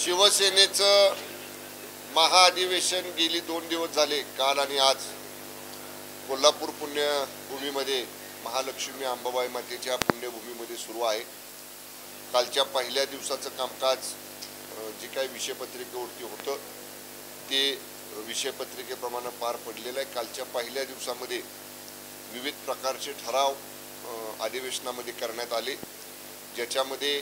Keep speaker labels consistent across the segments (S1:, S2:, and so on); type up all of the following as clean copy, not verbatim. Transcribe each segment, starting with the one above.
S1: शिवसेनेचं महाअधिवेशन गेली 2 दिवस झाले, काल आणि आज कोल्हापूर पुण्यभूमीमध्ये महालक्ष्मी अंबाबाई मातेच्या पुण्यभूमीमध्ये सुरू आहे। कालच्या पहिल्या दिवसाचं कामकाज जे काही विषयपत्रिकेवरती होतं ते विषयपत्रिकेप्रमाणे पार पडलेलं आहे। कालच्या पहिल्या दिवसामध्ये विविध प्रकारचे ठराव अधिवेशनामध्ये करण्यात आले, ज्याच्यामध्ये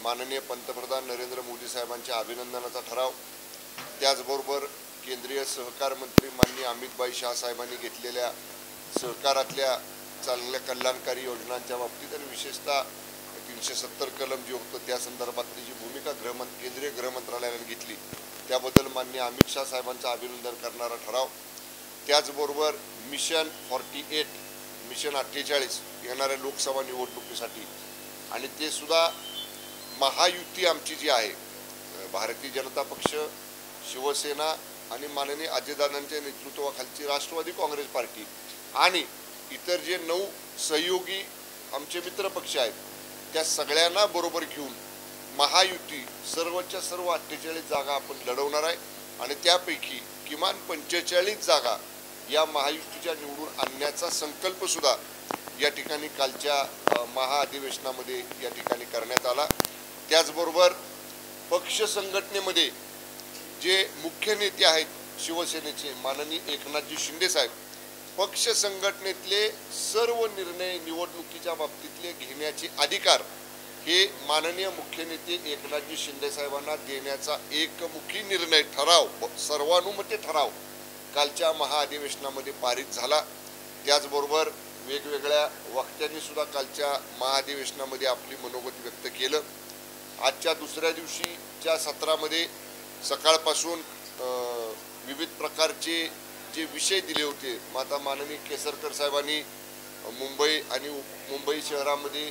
S1: माननीय पंतप्रधान नरेंद्र मोदी साहेबांच्या अभिनंदनाचा ठराव, त्याचबरोबर केंद्रीय सहकार मंत्री माननीय अमित शाह साहेबांनी घेतलेल्या सहकारातल्या चांगल्या कल्याणकारी योजनांच्या बाबतीत आणि विशेषतः 370 कलम जे होतं त्या संदर्भातली जी भूमिका केंद्रीय गृहमंत्रालयाने घेतली त्याबद्दल माननीय अमित शाह साहेबांचं अभिनंदन करणारा ठराव, त्याचबरोबर मिशन 48 येणाऱ्या लोकसभा निवडणुकीसाठी आणि ते सुद्धा महायुती आमची जी आहे भारतीय जनता पक्ष, शिवसेना आणि माननीय अजितदादांच्या नेतृत्वाखालची राष्ट्रवादी काँग्रेस पार्टी आणि इतर जे 9 सहयोगी आमचे मित्र पक्ष आहेत त्या सगळ्यांना बरोबर घेऊन महायुती सर्वच्या सर्व 48 जागा आपण लढवणार आहे आणि त्यापैकी किमान 45 जागा या महायुतीच्या निवडून आणण्याचा संकल्प सुद्धा या ठिकाणी कालच्या महाअधिवेशनामध्ये या ठिकाणी करण्यात आला। त्याचबरोबर पक्ष संघटनेमध्ये जे मुख्य नेते आहेत शिवसेनेचे माननीय एकनाथजी शिंदे साहेब, पक्ष संघटनेतले सर्व निर्णय निवडणुकीच्या बाबतीतले घेण्याचे अधिकार हे माननीय मुख्य नेते एकनाथजी शिंदे साहेबांना देण्याचा एकमुखी निर्णय ठराव, सर्वानुमते ठराव कालच्या महाअधिवेशनामध्ये पारित झाला। त्याचबरोबर वेगवेगळ्या वक्त्यांनी सुद्धा कालच्या महाअधिवेशनामध्ये आपली मनोगत व्यक्त केलं। आजच्या दुसऱ्या दिवशीच्या सत्रामध्ये सकाळपासून विविध प्रकारचे जे विषय दिले होते, माता माननीय केसरकर साहेबांनी मुंबई शहरामध्ये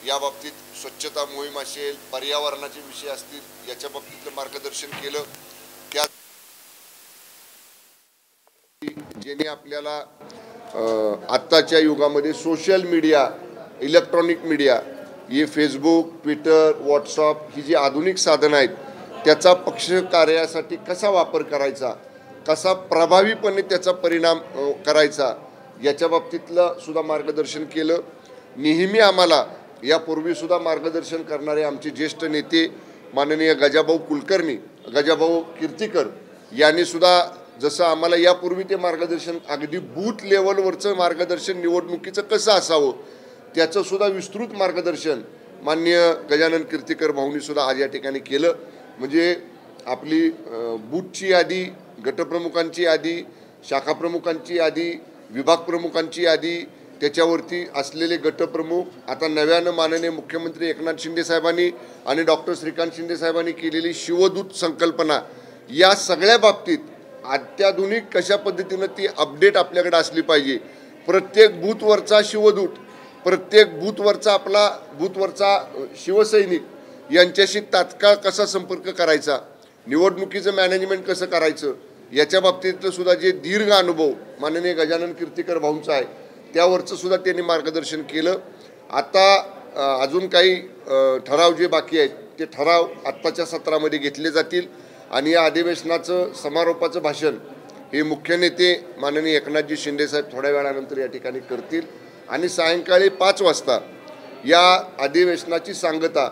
S1: या बाबतीत स्वच्छता मोहीम असेल, पर्यावरणाचे विषय असतील याच्या बाबतीतलं मार्गदर्शन केलं। त्या ज्यांनी आपल्याला आत्ताच्या युगामध्ये सोशल मीडिया, इलेक्ट्रॉनिक मीडिया, हे फेसबुक, ट्विटर, व्हॉट्सअप ही जी आधुनिक साधनं आहेत त्याचा पक्ष कार्यासाठी कसा वापर करायचा, कसा प्रभावीपणे त्याचा परिणाम करायचा याच्या बाबतीतलं सुद्धा मार्गदर्शन केलं। नेहमी आम्हाला यापूर्वी सुद्धा मार्गदर्शन करणारे आमचे ज्येष्ठ नेते माननीय गजाभाऊ कीर्तीकर यांनी सुद्धा जसं आम्हाला यापूर्वी ते मार्गदर्शन अगदी बूथ लेवलवरचं मार्गदर्शन निवडणुकीचं कसं असावं त्याचं सुद्धा विस्तृत मार्गदर्शन माननीय गजानन कीर्तीकर भाऊंनी सुद्धा आज या ठिकाणी केलं। म्हणजे आपली बूथची यादी, गटप्रमुखांची यादी, शाखाप्रमुखांची यादी, विभाग प्रमुखांची यादी, त्याच्यावरती असलेले गटप्रमुख, आता नव्यानं माननीय मुख्यमंत्री एकनाथ शिंदे साहेबांनी आणि डॉक्टर श्रीकांत शिंदे साहेबांनी केलेली शिवदूत संकल्पना, या सगळ्या बाबतीत अत्याधुनिक कशा पद्धतीनं ती अपडेट आपल्याकडे असली पाहिजे। प्रत्येक बूथवरचा शिवदूत, प्रत्येक बूथवरचा शिवसैनिक यांच्याशी तात्काळ कसा संपर्क करायचा, निवडणुकीचं मॅनेजमेंट कसं करायचं याच्या बाबतीतलं सुद्धा जे दीर्घ अनुभव माननीय गजानन कीर्तीकर भाऊंचा आहे त्यावरचं सुद्धा त्यांनी मार्गदर्शन केलं। आता अजून काही ठराव जे बाकी आहेत ते ठराव आत्ताच्या सत्रामध्ये घेतले जातील आणि या अधिवेशनाचं समारोपाचं भाषण हे मुख्य नेते माननीय एकनाथजी शिंदे साहेब थोड्या वेळानंतर या ठिकाणी करतील आणि सायंकाळी 5 वाजता या अधिवेशनाची सांगता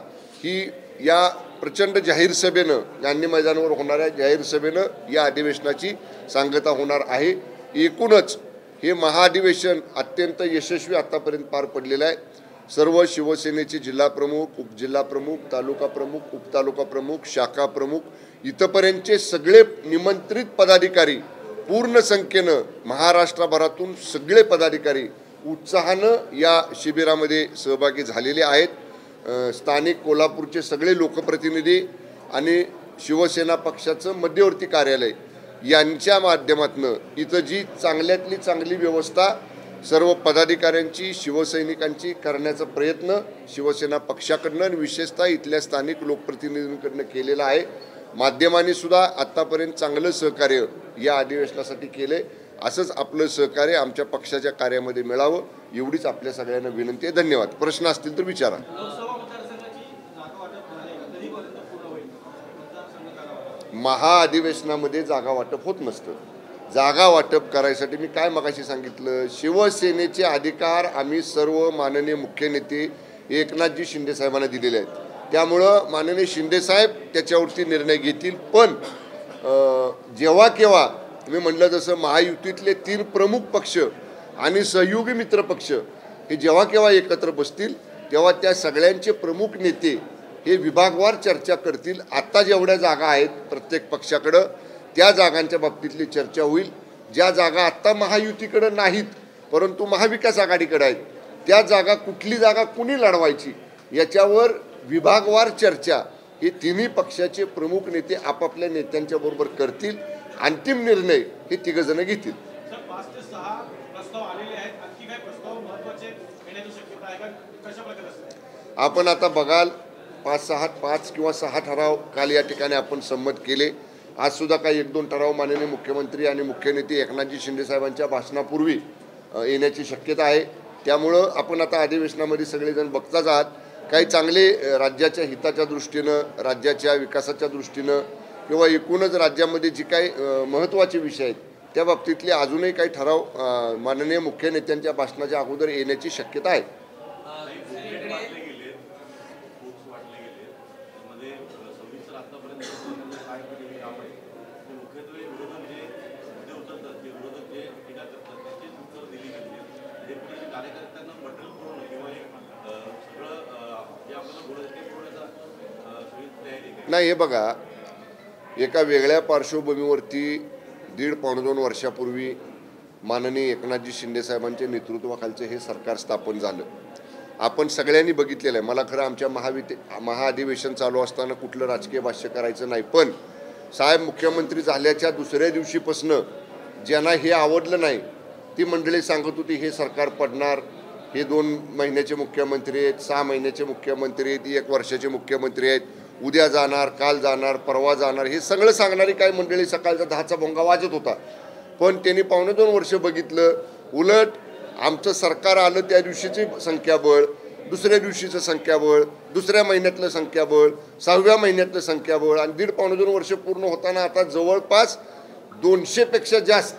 S1: ही या प्रचंड जाहीर सभेनं, गांधी मैदानावर होणाऱ्या जाहीर सभेनं या अधिवेशनाची सांगता होणार आहे। एकूणच हे महाअधिवेशन अत्यंत यशस्वी आतापर्यंत पार पडलेलं आहे। सर्व शिवसेनेचे जिल्हाप्रमुख, उपजिल्हाप्रमुख, तालुका प्रमुख, उपतालुका प्रमुख, शाखा प्रमुख, इथपर्यंतचे सगळे निमंत्रित पदाधिकारी पूर्ण संख्येनं महाराष्ट्रभरातून सगळे पदाधिकारी उत्साहानं या शिबिरामध्ये सहभागी झालेले आहेत। स्थानिक कोल्हापूरचे सगळे लोकप्रतिनिधी आणि शिवसेना पक्षाचं मध्यवर्ती कार्यालय यांच्या माध्यमातून इथं जी चांगल्यातली चांगली व्यवस्था सर्व पदाधिकाऱ्यांची, शिवसैनिकांची करण्याचा प्रयत्न शिवसेना पक्षाकडनं आणि विशेषतः इथल्या स्थानिक लोकप्रतिनिधींकडनं केलेला आहे। माध्यमांनी सुद्धा आत्तापर्यंत चांगलं सहकार्य या अधिवेशनासाठी केले, असंच आपलं सहकार्य आमच्या पक्षाच्या कार्यामध्ये मिळावं एवढीच आपल्या सगळ्यांना विनंती आहे। धन्यवाद। प्रश्न असतील तर विचारा। महाअधिवेशनामध्ये जागा वाटप होत नसतं. जागा वाटप करायसाठी मी काय मगाशी सांगितलं, शिवसेनेचे अधिकार आम्ही सर्व माननीय मुख्य नेते एकनाथजी शिंदे साहेबांना दिलेले आहेत. त्यामुळं माननीय शिंदेसाहेब त्याच्यावरती निर्णय घेतील. पण जेव्हा केव्हा मी म्हटलं जसं महायुतीतले 3 प्रमुख पक्ष आणि सहयोगी मित्र पक्ष हे जेव्हा केव्हा एकत्र बसतील तेव्हा त्या सगळ्यांचे प्रमुख नेते हे विभागवार चर्चा करतील. आत्ता जेवढ्या जागा आहेत प्रत्येक पक्षाकडं त्या जागांच्या बाबतीतली चर्चा होईल. ज्या जागा आत्ता महायुतीकडं नाहीत परंतु महाविकास आघाडीकडे आहेत त्या जागा कुठली जागा कुणी लढवायची याच्यावर विभागवार चर्चा हे तिन्ही पक्षाचे प्रमुख नेते आपापल्या नेत्यांच्या बरोबर करतील. अंतिम निर्णय हे तिघजण घेतील. आपण आता बघाल 5 किंवा 6 ठराव काल या ठिकाणी आपण संमत केले. आज सुद्धा काही 1-2 ठराव माननीय मुख्यमंत्री आणि मुख्य नेते एकनाथजी शिंदे साहेबांच्या भाषणापूर्वी येण्याची शक्यता आहे. त्यामुळं आपण आता अधिवेशनामध्ये सगळेजण बघताच आहात. काही चांगले राज्याच्या हिताच्या दृष्टीनं राज्याच्या विकासाच्या दृष्टीनं किंवा एकूणच राज्यामध्ये जी काही महत्त्वाचे विषय आहेत त्या बाबतीतले अजूनही काही ठराव माननीय मुख्य नेत्यांच्या भाषणाच्या अगोदर येण्याची शक्यता आहे. नाही, हे बघा, एका वेगळ्या पार्श्वभूमीवरती 1.5-2 वर्षापूर्वी माननीय एकनाथजी शिंदे साहेबांच्या नेतृत्वाखालचे हे सरकार स्थापन झालं. आपण सगळ्यांनी बघितलेलं आहे. मला खरं आमच्या महाअधिवेशन चालू असताना कुठलं राजकीय भाष्य करायचं नाही, पण साहेब मुख्यमंत्री झाल्याच्या दुसऱ्या दिवशीपासनं ज्यांना हे आवडलं नाही ती मंडळी सांगत होती हे सरकार पडणार, हे 2 महिन्याचे मुख्यमंत्री आहेत, 6 महिन्याचे मुख्यमंत्री आहेत, 1 वर्षाचे मुख्यमंत्री आहेत, उद्या जाणार, काल जाणार, परवा जाणार, हे सगळं सांगणारी काही मंडळी सकाळचा 10चा भोंगा वाजत होता. पण त्यांनी 1.5-2 वर्ष बघितलं, उलट आमचं सरकार आलं त्या दिवशीचे संख्याबळ, दुसऱ्या दिवशीचं संख्याबळ, दुसऱ्या महिन्यातलं संख्याबळ, 6व्या महिन्यातलं संख्याबळ आणि 1.5-2 वर्ष पूर्ण होताना आता जवळपास 200पेक्षा जास्त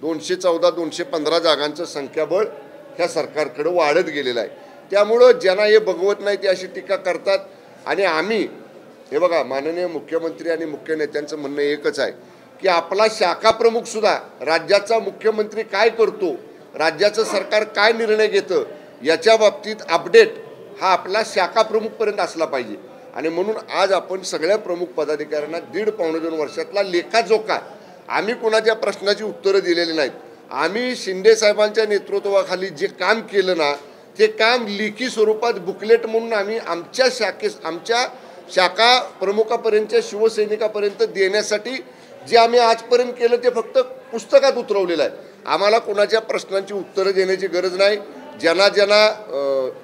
S1: 214-215 जागांचं संख्याबळ ह्या सरकारकडे वाढत गेलेलं आहे. त्यामुळं ज्यांना हे बघवत नाही ते अशी टीका करतात. आणि आम्ही हे बघा, माननीय मुख्यमंत्री आणि मुख्य नेत्यांचं म्हणणं एकच आहे की आपला शाखा प्रमुख सुद्धा राज्याचा मुख्यमंत्री काय करतो, राज्याचं सरकार काय निर्णय घेतं याच्या बाबतीत अपडेट हा आपला शाखा प्रमुखपर्यंत असला पाहिजे. आणि म्हणून आज आपण सगळ्या प्रमुख पदाधिकाऱ्यांना 1.5-2 वर्षातला लेखाजोखा, आम्ही कोणाच्या प्रश्नाची उत्तरं दिलेली नाहीत. आम्ही शिंदे साहेबांच्या नेतृत्वाखाली जे काम केलं ना ते काम लेखी स्वरूपात बुकलेट म्हणून आम्ही आमच्या शाखा प्रमुखापर्यंतच्या शिवसैनिकापर्यंत देण्यासाठी जे आम्ही आजपर्यंत केलं ते फक्त पुस्तकात उतरवलेलं आहे. आम्हाला कोणाच्या प्रश्नांची उत्तरं देण्याची गरज नाही. ज्यांना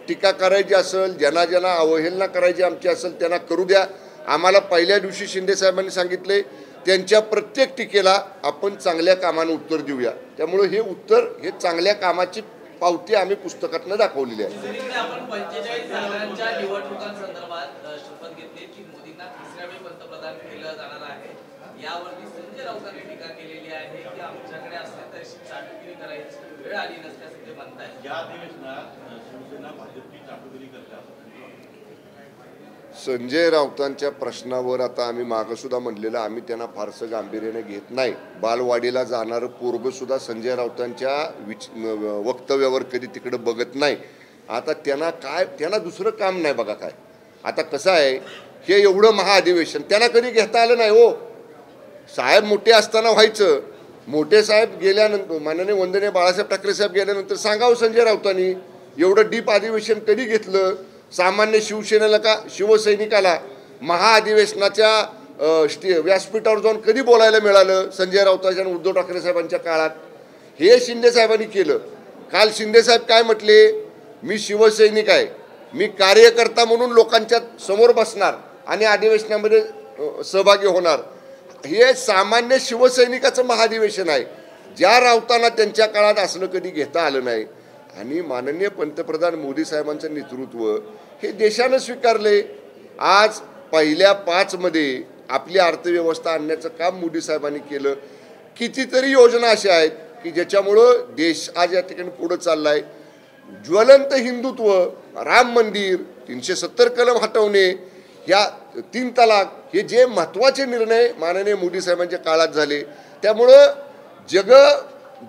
S1: टीका करायची असेल, ज्यांना अवहेलना करायची आमची असेल त्यांना करू द्या. आम्हाला पहिल्या दिवशी शिंदे साहेबांनी सांगितले त्यांच्या प्रत्येक टीकेला आपण चांगल्या कामानं उत्तर देऊया. त्यामुळे हे उत्तर हे चांगल्या कामाची पावती आम्ही पुस्तकातनं दाखवलेली आहे.
S2: आपण 45 जागांच्या निवडणुकांसंदर्भात शपथ घेतली की मोदींना 3ऱ्या वेळी पंतप्रधान केलं जाणार आहे. यावरती संजय राऊतांनी टीका केलेली आहे की आमच्याकडे असले तशी चाटुगिरी करायची वेळ आली नसल्याचं ते म्हणतात. या अधिवेशनात शिवसेना भाजपची चाटुगिरी करतात.
S1: संजय राऊतांच्या प्रश्नावर आता आम्ही मागंसुद्धा म्हणलेलं, आम्ही त्यांना फारसं गांभीर्याने घेत नाही. बालवाडीला जाणारं पोरगंसुद्धा संजय राऊतांच्या वक्तव्यावर कधी तिकडं बघत नाही. आता त्यांना दुसरं काम नाही बघा काय. आता कसं आहे, हे एवढं महाअधिवेशन त्यांना कधी घेता आलं नाही हो. साहेब मोठे असताना व्हायचं. मोठे साहेब गेल्यानंतर, माननीय वंदनीय बाळासाहेब ठाकरे साहेब गेल्यानंतर सांगावं संजय राऊतांनी एवढं डीप अधिवेशन कधी घेतलं. सामान्य शिवसैनिकाला महाअधिवेशनाच्या व्यासपीठावर जाऊन कधी बोलायला मिळालं संजय राऊतांच्या आणि उद्धव ठाकरे साहेबांच्या काळात. हे शिंदे साहेबांनी केलं. काल शिंदे साहेब काय म्हटले, मी शिवसैनिक आहे, मी कार्यकर्ता म्हणून लोकांच्या समोर बसणार आणि अधिवेशनामध्ये सहभागी होणार. हे सामान्य शिवसैनिकाचं महाअधिवेशन आहे. ज्या राऊतांना त्यांच्या काळात असलं कधी घेता आलं नाही. आणि माननीय पंतप्रधान मोदी साहेबांचं नेतृत्व हे देशानं स्वीकारले. आज पहिल्या 5 मध्ये आपली अर्थव्यवस्था आणण्याचं काम मोदी साहेबांनी केलं. कितीतरी योजना अशा आहेत की ज्याच्यामुळं देश आज या ठिकाणी पुढं चालला आहे. ज्वलंत हिंदुत्व, राम मंदिर, 370 कलम हटवणे, या 3 तलाक, हे जे महत्त्वाचे निर्णय माननीय मोदी साहेबांच्या काळात झाले. त्यामुळं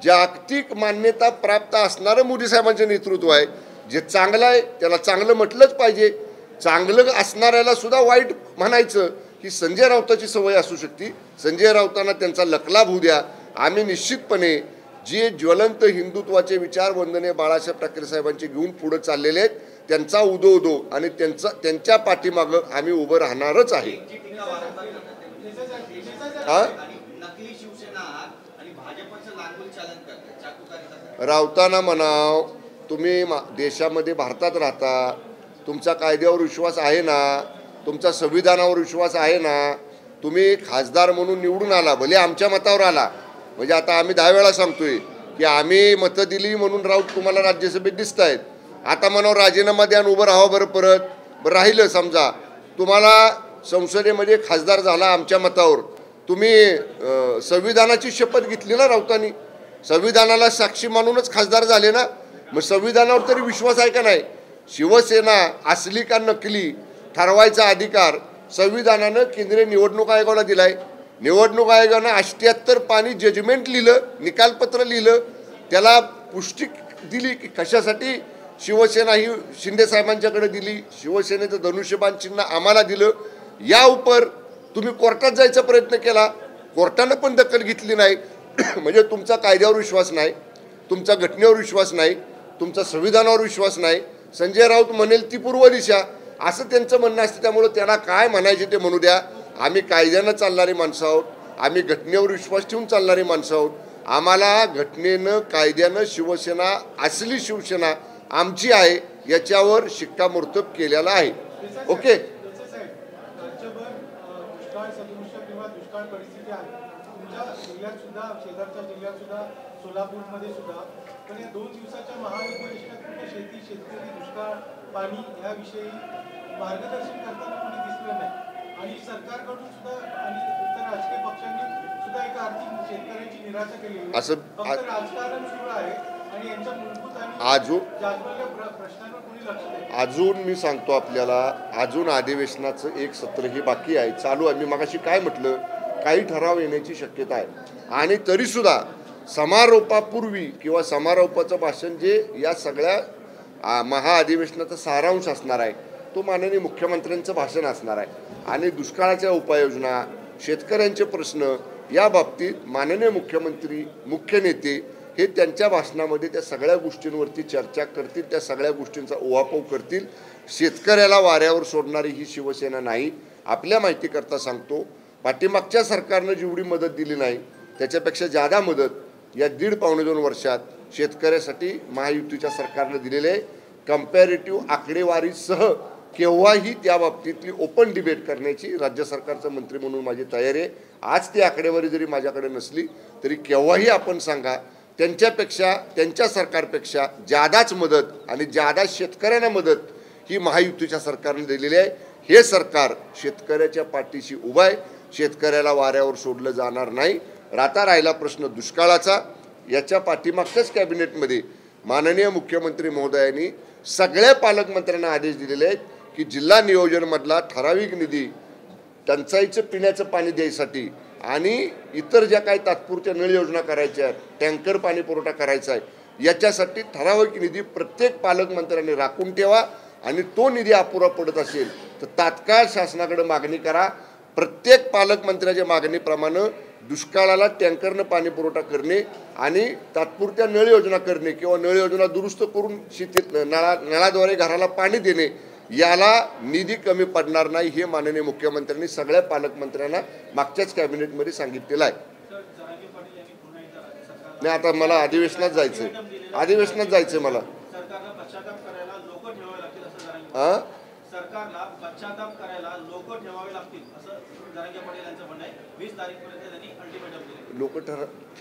S1: जागतिक मान्यता प्राप्त असणारं मोदी साहेबांचं नेतृत्व आहे. जे चांगलं आहे त्याला चांगलं म्हटलंच पाहिजे, चांगलं असणाऱ्याला सुद्धा वाईट म्हणायचं ही संजय राऊताची सवय असू शकते. संजय राऊतांना त्यांचा लकलाभ होऊ द्या. आम्ही निश्चितपणे जे ज्वलंत हिंदुत्वाचे विचार वंदनीय बाळासाहेब ठाकरे साहेबांचे घेऊन पुढे चाललेले आहेत त्यांचा उदो आणि त्यांच्या पाठीमागं आम्ही उभं राहणारच आहे. राऊतांना म्हणाव, तुम्ही देशामध्ये भारतात राहता, तुमचा कायद्यावर विश्वास आहे ना, तुमचा संविधानावर विश्वास आहे ना, तुम्ही खासदार म्हणून निवडून आला, भले आमच्या मतावर आला. म्हणजे आता आम्ही 10 वेळा सांगतोय की आम्ही मतं दिली म्हणून राऊत तुम्हाला राज्यसभेत दिसत आहेत. आता म्हणावं राजीनामा द्या आणि उभं राहावं बरं परत. बरं राहिलं समजा तुम्हाला संसदेमध्ये खासदार झाला आमच्या मतावर, तुम्ही संविधानाची शपथ घेतली ना राऊतांनी, संविधानाला साक्षी मानूनच खासदार झाले ना. मग संविधानावर तरी विश्वास आहे का नाही? शिवसेना असली का नकली ठरवायचा अधिकार संविधानानं केंद्रीय निवडणूक आयोगाला दिलाय. निवडणूक आयोगानं 78 पानी जजमेंट लिहिलं, निकालपत्र लिहिलं, त्याला पुष्टी दिली की कशासाठी शिवसेना ही शिंदे साहेबांच्याकडे दिली, शिवसेनेचं धनुष्यबाण चिन्ह आम्हाला दिलं. या उपर तुम्ही कोर्टात जायचा प्रयत्न केला, कोर्टानं पण दखल घेतली नाही. म्हणजे तुमचा कायद्यावर विश्वास नाही, तुमचा घटनेवर विश्वास नाही, तुमचा संविधानावर विश्वास नाही. संजय राऊत म्हणेल ती पूर्व दिशा असं त्यांचं म्हणणं असतं. त्यामुळं त्यांना काय म्हणायचे ते म्हणू द्या. आम्ही कायद्यानं चालणारी माणसं आहोत, आम्ही घटनेवर विश्वास ठेवून चालणारी माणसं आहोत. आम्हाला घटनेनं कायद्यानं शिवसेना असली शिवसेना आमची आहे याच्यावर शिक्कामोर्तब केलेला आहे. ओके.
S3: सोलापूरमध्ये सुद्धा पण या 2 दिवसाच्या महाअधिवेशनात कुठे शेती, शेतकरी, दुष्काळ, पाणी याविषयी मार्गदर्शन करताना कोणी दिसलं नाही. आणि सरकारकडून सुद्धा आणि इतर राजकीय पक्षांनी सुद्धा एका आर्थिक शेतकऱ्यांची निराशा केली आहे. असं फक्त राजकारण सुरू आहे आणि यांच्या मूलभूत आणि जागरूक प्रश्नांवर कोणी लक्ष देत नाही.
S1: अजून मी सांगतो आपल्याला, अजून अधिवेशनाचं एक सत्र हे बाकी आहे, चालू आहे. मी मगाशी काय म्हटलं, काही ठराव येण्याची शक्यता आहे. आणि तरीसुद्धा समारोपापूर्वी किंवा समारोपाचं भाषण जे या सगळ्या महाअधिवेशनाचा सारांश असणार आहे तो माननीय मुख्यमंत्र्यांचं भाषण असणार आहे. आणि दुष्काळाच्या उपाययोजना, शेतकऱ्यांचे प्रश्न या बाबतीत माननीय मुख्यमंत्री, मुख्य नेते हे त्यांच्या भाषणामध्ये त्या सगळ्या गोष्टींवरती चर्चा करतील, त्या सगळ्या गोष्टींचा उहापोह करतील. शेतकऱ्याला वाऱ्यावर सोडणारी ही शिवसेना नाही. आपल्या माहितीकरता सांगतो, पाठीमागच्या सरकारनं जेवढी मदत दिली नाही त्याच्यापेक्षा जादा मदत या 1.5-2 वर्षात शेतकऱ्यासाठी महायुतीच्या सरकारनं दिलेले आहे. कंपॅरेटिव्ह आकडेवारीसह केव्हाही त्या बाबतीतली ओपन डिबेट करण्याची राज्य सरकारचं मंत्री म्हणून माझी तयारी आहे. आज ती आकडेवारी जरी माझ्याकडे नसली तरी केव्हाही आपण सांगा, त्यांच्यापेक्षा, त्यांच्या सरकारपेक्षा जादाच मदत आणि जादा शेतकऱ्यांना मदत ही महायुतीच्या सरकारने दिलेली आहे. हे सरकार शेतकऱ्याच्या पाठीशी उभं आहे, शेतकऱ्याला वाऱ्यावर सोडलं जाणार नाही. राहिला प्रश्न दुष्काळाचा, याच्या पाठीमागच्याच कॅबिनेटमध्ये माननीय मुख्यमंत्री महोदयांनी सगळ्या पालकमंत्र्यांना आदेश दिलेले आहेत की जिल्हा नियोजनमधला ठराविक निधी टंचाईचं पिण्याचं पाणी द्यायसाठी आणि इतर ज्या काही तात्पुरत्या नळ योजना करायच्या आहेत, टँकर पाणी पुरवठा करायचा आहे, याच्यासाठी ठराविक निधी प्रत्येक पालकमंत्र्यांनी राखून ठेवा. आणि तो निधी अपुरा पडत असेल तर तात्काळ शासनाकडे मागणी करा. प्रत्येक पालकमंत्र्याच्या मागणीप्रमाणे दुष्काळाला टँकरनं पाणी पुरवठा करणे आणि तात्पुरत्या नळ योजना करणे किंवा नळ योजना दुरुस्त करून शेतीत नळाद्वारे घराला पाणी देणे, याला निधी कमी पडणार नाही हे माननीय मुख्यमंत्र्यांनी सगळ्या पालकमंत्र्यांना मागच्याच कॅबिनेटमध्ये सांगितलेलं आहे. नाही, आता मला अधिवेशनात जायचंय मला.
S3: सरकारला पश्चाताप करायला लोक ठेवावे लागतील असं जरांगे पाटील यांचं म्हणणं आहे. 20 तारीखपर्यंत त्यांनी अल्टिमेटम दिले.
S1: लोक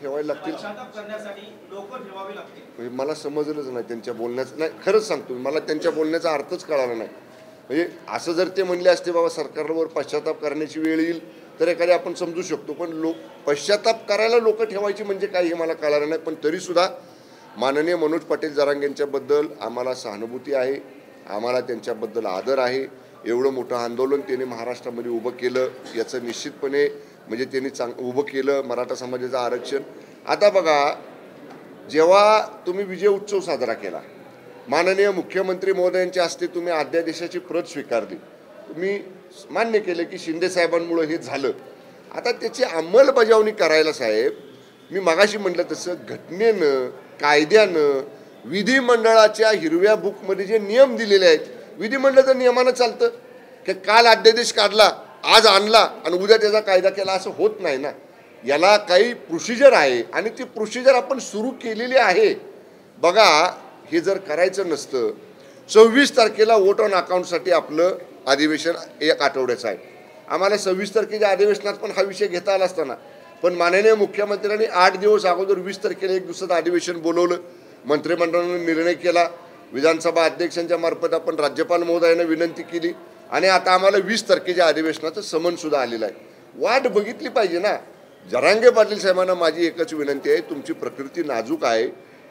S1: ठेवायला लागतील,
S3: पश्चाताप करण्यासाठी लोक ठेवावे लागतील.
S1: मला समजलंच नाही त्यांच्या बोलण्याचं. नाही, खरंच सांगतो, मला त्यांच्या बोलण्याचा अर्थच कळाला नाही. म्हणजे असं जर ते म्हणले असते बाबा सरकारवर पश्चाताप करण्याची वेळ येईल तर एखादी आपण समजू शकतो, पण पश्चाताप करायला लोक ठेवायची म्हणजे काय हे मला कळलं नाही. पण तरीसुद्धा माननीय मनोज पाटील जरांगे यांच्याबद्दल आम्हाला सहानुभूती आहे, आम्हाला त्यांच्याबद्दल आदर आहे. एवढं मोठं आंदोलन त्यांनी महाराष्ट्रामध्ये उभं केलं याचं निश्चितपणे म्हणजे त्यांनी उभं केलं मराठा समाजाचं आरक्षण. आता बघा, जेव्हा तुम्ही विजय उत्सव साजरा केला, माननीय मुख्यमंत्री महोदयांच्या हस्ते तुम्ही अध्यादेशाची प्रत स्वीकारली, तुम्ही मान्य केलं की शिंदे साहेबांमुळे हे झालं. आता त्याची अंमलबजावणी करायला साहेब, मी मगाशी म्हटलं तसं घटनेनं, कायद्यानं, विधिमंडळाच्या हिरव्या बुकमध्ये जे नियम दिलेले आहेत, विधिमंडळाचं नियमानं चालतं की काल अध्यादेश काढला, आज आणला आणि उद्या त्याचा कायदा केला, असं होत नाही ना. याला काही प्रोसिजर आहे आणि ती प्रोसिजर आपण सुरू केलेली आहे. बघा, हे जर करायचं नसतं, 26 तारखेला वोट ऑन अकाउंटसाठी आपलं अधिवेशन 1 आठवड्याचं आहे. आम्हाला 26 तारखेच्या अधिवेशनात पण हा विषय घेता आला असताना, पण माननीय मुख्यमंत्र्यांनी 8 दिवस अगोदर 20 तारखेला 1 दिवसाचं अधिवेशन बोलवलं. मंत्रिमंडळाने निर्णय केला, विधानसभा अध्यक्षांच्या मार्फत आपण राज्यपाल महोदयांना विनंती केली आणि आता आम्हाला 20 तारखेच्या अधिवेशनाचं समन्सुद्धा आलेलं आहे. वाट बघितली पाहिजे ना. जरांगे पाटील साहेबांना माझी एकच विनंती आहे, तुमची प्रकृती नाजूक आहे,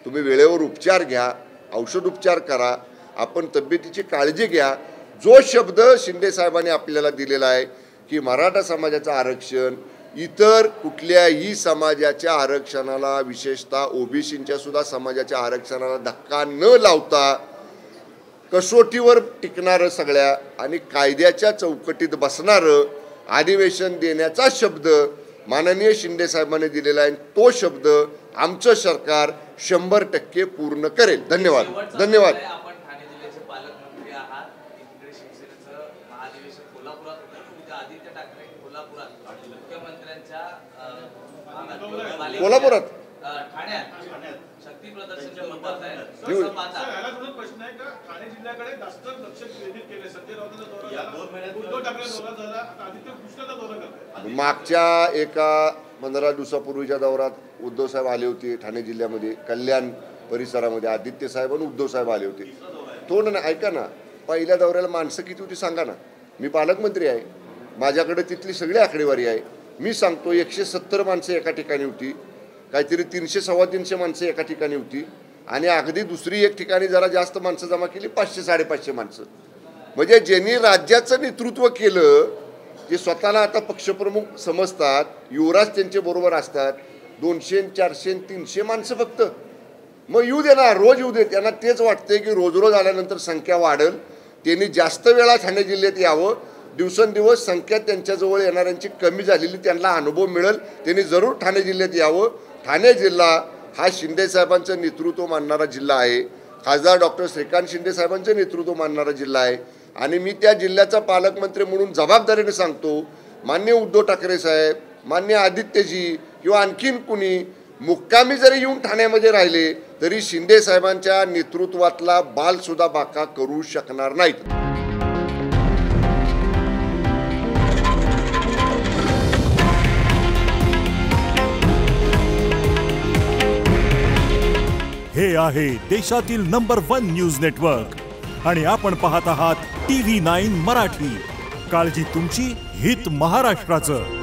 S1: तुम्ही वेळेवर उपचार घ्या, औषध उपचार करा, आपण तब्येतीची काळजी घ्या. जो शब्द शिंदे साहेबांनी आपल्याला दिलेला आहे की मराठा समाजाचं आरक्षण इतर कुठल्याही समाजाच्या आरक्षणाला, विशेषतः ओबीसींच्या सुद्धा समाजाच्या आरक्षणाला धक्का न लावता कसोटीवर टिकणारं सगळ्या आणि कायद्याच्या चौकटीत बसणारं अधिवेशन देण्याचा शब्द माननीय शिंदे साहेबांनी दिलेला आहे. तो शब्द आमचं सरकार 100% पूर्ण करेल. धन्यवाद. धन्यवाद.
S2: आपण ठाणे जिल्ह्याचे पालकमंत्री आहात. इकडे शिवसेनेचं महाधिवेशन कोल्हापुरात होतं, उद्या आदित्य ठाकरे कोल्हापुरात मुख्यमंत्र्यांच्या
S1: कोल्हापुरात
S2: ठाण्यात शक्ती प्रदर्शनच्या रूपात आहे.
S1: येऊ-
S2: कसं पाहता?
S3: याला थोडा प्रश्न आहे का, ठाणे जिल्ह्याकडे जास्त लक्ष केंद्रित केले. संजय राऊतांचा दौरा झाला, उद्धव ठाकरे दौरा झाला, आता आदित्य कृष्णाचा दौरा करतात.
S1: मागच्या एका 15 दिवसापूर्वीच्या दौऱ्यात उद्धव साहेब आले होते ठाणे जिल्ह्यामध्ये, कल्याण परिसरामध्ये आदित्य साहेब आणि उद्धव साहेब आले होते. थोडं ना ऐका ना, पहिल्या दौऱ्याला माणसं किती होती सांगा ना. मी पालकमंत्री आहे, माझ्याकडे तिथली सगळी आकडेवारी आहे. मी सांगतो 170 माणसं एका ठिकाणी होती, काहीतरी 300-325 माणसं एका ठिकाणी होती आणि अगदी दुसरी एक ठिकाणी जरा जास्त माणसं जमा केली, 500-550 माणसं. म्हणजे ज्यांनी राज्याचं नेतृत्व केलं ते स्वतःला आता पक्षप्रमुख समजतात, युवराज त्यांचे बरोबर असतात. 200-400-300 माणसं फक्त. मग येऊ दे ना, रोज येऊ दे. त्यांना तेच वाटते की रोज आल्यानंतर संख्या वाढेल, त्यांनी जास्त वेळा ठाणे जिल्ह्यात यावं, दिवसेंदिवस संख्या त्यांच्याजवळ येणाऱ्यांची कमी झालेली त्यांना अनुभव मिळेल, त्यांनी जरूर ठाणे जिल्ह्यात यावं. ठाणे जिल्हा हा शिंदे साहेबांचं नेतृत्व मानणारा जिल्हा आहे, खासदार डॉक्टर श्रीकांत शिंदे साहेबांचं नेतृत्व मानणारा जिल्हा आहे आणि मी त्या जिल्ह्याचा पालकमंत्री म्हणून जबाबदारीने सांगतो, माननीय उद्धव ठाकरे साहेब, माननीय आदित्यजी किंवा आणखीन कुणी मुक्कामी जरी येऊन ठाण्यामध्ये राहिले तरी शिंदे साहेबांच्या नेतृत्वातला बालसुद्धा बाका करू शकणार नाहीत.
S4: हे आहे देशातील नंबर 1 न्यूज नेटवर्क आणि आपण पाहत आहात TV9 मराठी. काळजी तुमची, हित महाराष्ट्राचं.